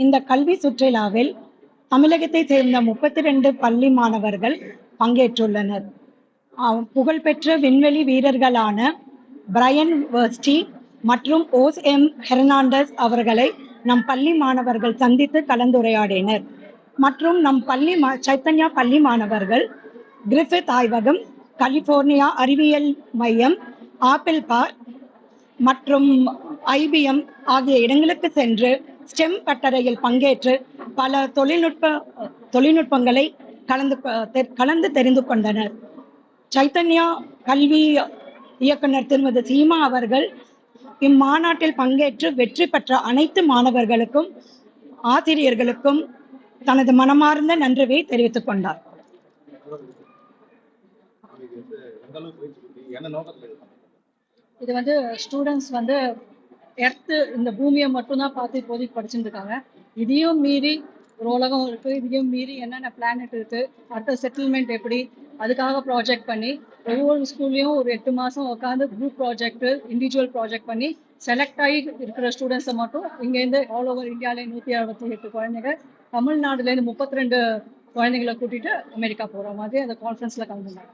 இந்த கல்வி சுற்றுலாவில் தமிழகத்தைச் சேர்ந்த 32 பள்ளி மாணவர்கள் பங்கேற்றுள்ளனர். புகழ்பெற்ற விண்வெளி வீரர்களான பிரையன் வெர்ஸ்டி மற்றும் ஓஸ் எம் ஹெர்னாண்டஸ் அவர்களை நம் பள்ளி மாணவர்கள் சந்தித்து கலந்துரையாடினர். மற்றும் நம் சைத்தன்யா பள்ளி மாணவர்கள் கிரிஃபித் ஆய்வகம், கலிபோர்னியா அறிவியல் மையம், ஆப்பிள் பார்க் மற்றும் IBM ஆகிய இடங்களுக்கு சென்று ஸ்டெம் பட்டறையில் பங்கேற்று பல தொழில்நுட்பங்களை கலந்து தெரிந்து கொண்டனர். சைத்தன்யா கல்வி இயக்குனர் திருமதி சீமா அவர்கள் இம்மாநாட்டில் பங்கேற்று வெற்றி பெற்ற அனைத்து மாணவர்களுக்கும் ஆசிரியர்களுக்கும் தனது மனமார்ந்த நன்றியை தெரிவித்துக் கொண்டார். இது ஸ்டூடெண்ட்ஸ் எர்த்து இந்த பூமியை மட்டும்தான் பார்த்து இப்போதைக்கு படிச்சுட்டு இருக்காங்க. இதையும் மீறி ஒரு உலகம் இருக்கு, இதையும் மீறி என்னென்ன பிளானட் இருக்கு, அடுத்த செட்டில்மெண்ட் எப்படி, அதுக்காக ப்ராஜெக்ட் பண்ணி ஒவ்வொரு ஸ்கூல்லையும் ஒரு 8 மாதம் உட்காந்து குரூப் ப்ராஜெக்ட், இண்டிவிஜுவல் ப்ராஜெக்ட் பண்ணி செலக்ட் ஆகி இருக்கிற ஸ்டூடெண்ட்ஸை மட்டும் இங்கேருந்து ஆல் ஓவர் இந்தியாவில 168 குழந்தைங்க, தமிழ்நாடுலேருந்து 32 குழந்தைங்களை கூட்டிட்டு அமெரிக்கா போகிற மாதிரி அந்த கான்ஃபரன்ஸில் கலந்துருந்தாங்க.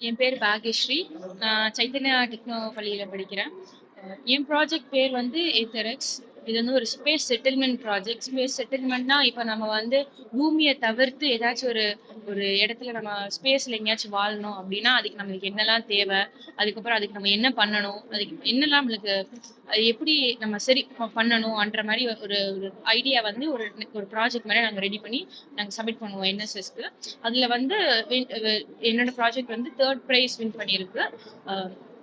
என் பேர் பாக்யஸ்ரீ. நான் சைத்தன்யா டெக்னோ பள்ளியில் படிக்கிறேன். என் ப்ராஜெக்ட் பேர் ஏத்தரக்ஸ். இது ஒரு ஸ்பேஸ் செட்டில்மெண்ட் ப்ராஜெக்ட். ஸ்பேஸ் செட்டில்மெண்ட்னா இப்போ நம்ம பூமியை தவிர்த்து ஏதாச்சும் ஒரு இடத்துல நம்ம ஸ்பேஸ்ல எங்கேயாச்சும் வாழணும் அப்படின்னா அதுக்கு நம்மளுக்கு என்னெல்லாம் தேவை, அதுக்கப்புறம் அதுக்கு நம்ம என்ன பண்ணணும், அதுக்கு என்னெல்லாம் நம்மளுக்கு எப்படி நம்ம சரி பண்ணணும்ன்ற மாதிரி ஒரு ஐடியா ஒரு ப்ராஜெக்ட் மாதிரி நாங்கள் ரெடி பண்ணி நாங்கள் சப்மிட் பண்ணுவோம் NSSக்கு. அதில் என்னோட ப்ராஜெக்ட் 3rd ப்ரைஸ் வின் பண்ணியிருக்கு.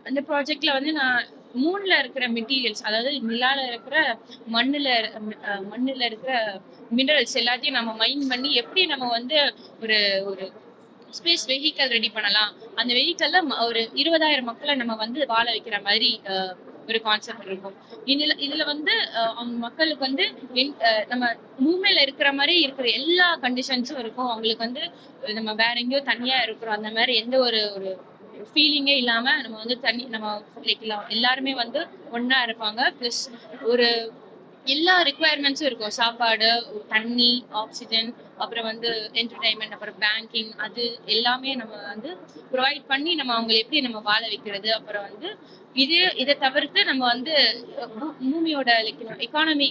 அந்த ப்ராஜெக்ட்ல நான் மூன்ல இருக்கிற மெட்டீரியல்ஸ், அதாவது நிலால இருக்கிற மண்ணுல இருக்கிற மினரல்ஸ் எல்லாத்தையும் நம்ம மைன் பண்ணி எப்படி நம்ம ஒரு ஒரு ஸ்பேஸ் வெஹிக்கல் ரெடி பண்ணலாம், அந்த வெஹிக்கல்ல ஒரு 20,000 மக்களை நம்ம வாழ வைக்கிற மாதிரி ஒரு கான்செப்ட் இருக்கும். இதுல அவங்க மக்களுக்கு நம்ம பூமியில இருக்கிற மாதிரி இருக்கிற எல்லா கண்டிஷன்ஸும் இருக்கும். அவங்களுக்கு நம்ம வேற எங்கேயோ தனியா இருக்கிறோம் அந்த மாதிரி எந்த ஒரு ஃபீலிங்கே இல்லாம நம்ம தனி நம்ம எல்லாருமே ஒன்னா இருப்பாங்க. பிளஸ் ஒரு எல்லா ரிக்குவயர்மெண்ட்ஸும் இருக்கும். சாப்பாடு, தண்ணி, ஆக்சிஜன், அப்புறம் என்டர்டைன்மெண்ட், அப்புறம் பேங்கிங், அது எல்லாமே நம்ம ப்ரொவைட் பண்ணி நம்ம அவங்களை எப்படி நம்ம வாழ வைக்கிறது. அப்புறம் இதை தவிர்த்து நம்ம பூமியோட எக்கானமி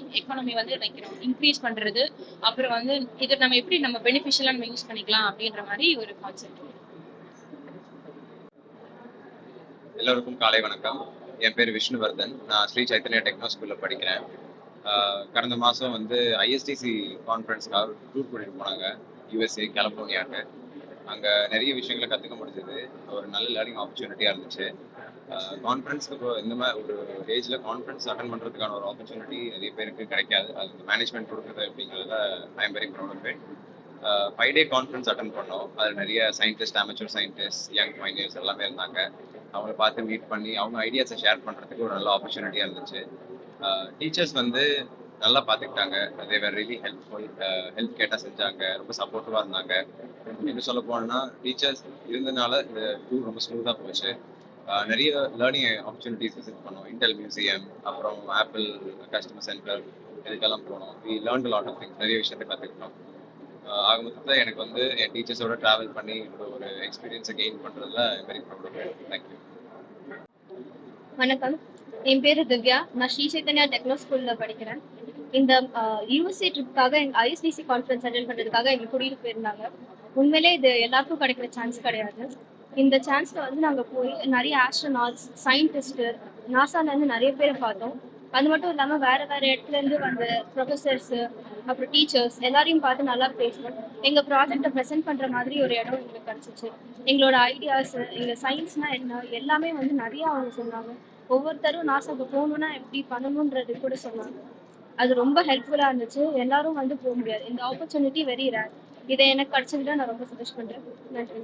இன்க்ரீஸ் பண்றது. அப்புறம் இதை நம்ம எப்படி நம்ம பெனிஃபிஷியலா நம்ம யூஸ் பண்ணிக்கலாம் அப்படின்ற மாதிரி ஒரு கான்செப்ட். எல்லோருக்கும் காலை வணக்கம். என் பேர் விஷ்ணுவர்தன். நான் ஸ்ரீ சைத்தன்யா டெக்னோ ஸ்கூல்ல படிக்கிறேன். கடந்த மாதம் ISTC கான்ஃபரன்ஸ்க்காக டூர் கூட்டிட்டு போனாங்க USA கலிஃபோர்னியாவுக்கு. அங்கே நிறைய விஷயங்களை கற்றுக்க முடிஞ்சது. ஒரு நல்ல லேர்னிங் ஆப்பர்ச்சுனிட்டியாக இருந்துச்சு. கான்ஃபரன்ஸ்க்கு இந்த மாதிரி ஒரு ஏஜில் கான்ஃபரன்ஸ் அட்டன் பண்ணுறதுக்கான ஒரு ஆப்பர்ச்சுனிட்டி நிறைய பேருக்கு கிடைக்காது. அது மேனேஜ்மெண்ட் கொடுக்குறது அப்படிங்கிறத I am very proud of it. 5-day conference attend பண்ணோம். அதில் நிறைய scientist, amateur scientist, young pioneers எல்லாமே இருந்தாங்க. அவங்கள பார்த்து மீட் பண்ணி அவங்க ஐடியாஸை ஷேர் பண்ணுறதுக்கு ஒரு நல்ல ஆப்பர்ச்சுனிட்டியாக இருந்துச்சு. டீச்சர்ஸ் நல்லா பார்த்துக்கிட்டாங்க. அதே வேறு ரியலி ஹெல்ப்ஃபுல். ஹெல்ப் கேட்டால் செஞ்சாங்க. ரொம்ப சப்போர்ட்டிவாக இருந்தாங்க. இன்னும் சொல்ல போனோம்னா டீச்சர்ஸ் இருந்ததுனால இந்த டூர் ரொம்ப ஸ்மூத்தாக போச்சு. நிறைய லேர்னிங் ஆப்பர்ச்சுனிட்டிஸ் விசிட் பண்ணோம். இன்டெல் மியூசியம், அப்புறம் ஆப்பிள் கஸ்டமர் சென்டர், இதுக்கெல்லாம் போனோம். We learnt lot of things. நிறைய விஷயத்தை கற்றுக்கிட்டோம். ஆக மொத்தத்தில் எனக்கு என் டீச்சர்ஸோட ட்ராவல் பண்ணி ஒரு எக்ஸ்பீரியன்ஸை கெயின் பண்ணுறதுல very proud of it. Thank you. வணக்கம், என் பேரு திவ்யா. நான் ஸ்ரீ சைத்தன்யா டெக்னோ ஸ்கூல்ல படிக்கிறேன். இந்த USA ட்ரிப்காக ISTC கான்ஃபரன்ஸ் அட்டென்ட் பண்றதுக்காக எங்க கூட்டிட்டு போயிருந்தாங்க. உண்மையிலே இது எல்லாருக்கும் கிடைக்கிற சான்ஸ் கிடையாது. இந்த சான்ஸ்ல நாங்க போய் நிறைய ஆஸ்ட்ரோநாட்ஸ், சயின்டிஸ்ட், நாசால இருந்து நிறைய பேரை பார்த்தோம். அது மட்டும் இல்லாம வேற இடத்துல இருந்து வந்த ப்ரொஃபசர்ஸ், அப்புறம் டீச்சர்ஸ் எல்லாரையும் பார்த்து நல்லா பேசணும். எங்க ப்ராஜெக்டை ப்ரெசென்ட் பண்ற மாதிரி ஒரு இடம் எங்களுக்கு கிடைச்சிச்சு. எங்களோட ஐடியாஸ், எங்க சயின்ஸ்னா என்ன எல்லாமே நிறைய அவங்க சொன்னாங்க. ஒவ்வொருத்தரும் நாசாக்கு போகணும்னா எப்படி பண்ணணும்ன்றது கூட சொன்னாங்க. அது ரொம்ப ஹெல்ப்ஃபுல்லா இருந்துச்சு. எல்லாரும் போக முடியாது. இந்த ஆப்பர்ச்சுனிட்டி வெரி ரேர். இதை எனக்கு கிடைச்சதுல நான் ரொம்ப சந்தோஷம் பண்றேன். நன்றி.